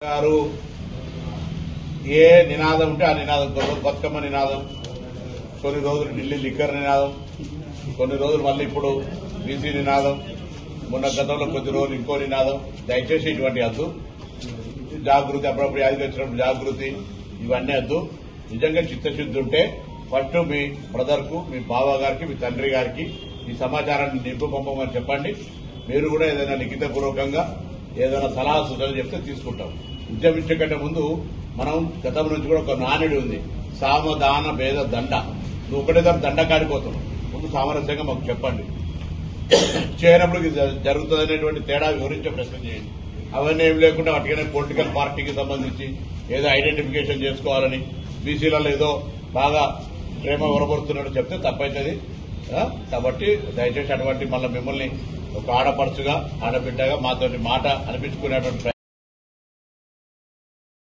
గారు ఏ నినాదం ఉంటే ఆ నినాదం, బతుకమ్మ నినాదం, కొన్ని రోజులు ఢిల్లీ లిక్కర్ నినాదం, కొన్ని రోజులు మళ్ళీ ఇప్పుడు బీసీ నినాదం, మొన్న గతంలో కొద్ది రోజులు ఇంకో నినాదం. దయచేసి ఇటువంటి వద్దు. జాగృతి, అప్పుడప్పుడు యాదికి వచ్చినప్పుడు జాగృతి, ఇవన్నీ వద్దు. నిజంగా చిత్తశుద్ధి ఉంటే ఫస్ట్ మీ బ్రదర్ కు, మీ బావ గారికి, మీ తండ్రి గారికి ఈ సమాచారాన్ని నింపు పంపమని చెప్పండి. మీరు కూడా ఏదైనా లిఖితపూర్వకంగా ఏదైనా సలహా సూచనలు చెప్తే తీసుకుంటాం. ఉద్యమించే కంటే ముందు మనం గతం నుంచి కూడా ఒక నానుడి ఉంది, సామధాన భేద దండ. నువ్వు ఒకటే దాని దండ కాడిపోతున్నావు, ముందు సామరస్యంగా మాకు చెప్పండి. చేయనప్పుడు ఇది జరుగుతుందనేటువంటి తేడా వివరించే ప్రశ్న చేయండి. అవన్నీ ఏం లేకుండా అటుగానే పొలిటికల్ పార్టీకి సంబంధించి ఏదో ఐడెంటిఫికేషన్ చేసుకోవాలని, బీసీలలో ఏదో బాగా ప్రేమ వరపరుస్తున్నట్టు చెప్తే తప్పవుతుంది. కాబట్టి దయచేసి అటువంటి మళ్ళీ మిమ్మల్ని ఒక ఆడపడుచుగా, ఆడబిడ్డగా మాతో మాట అనిపించుకునేటువంటి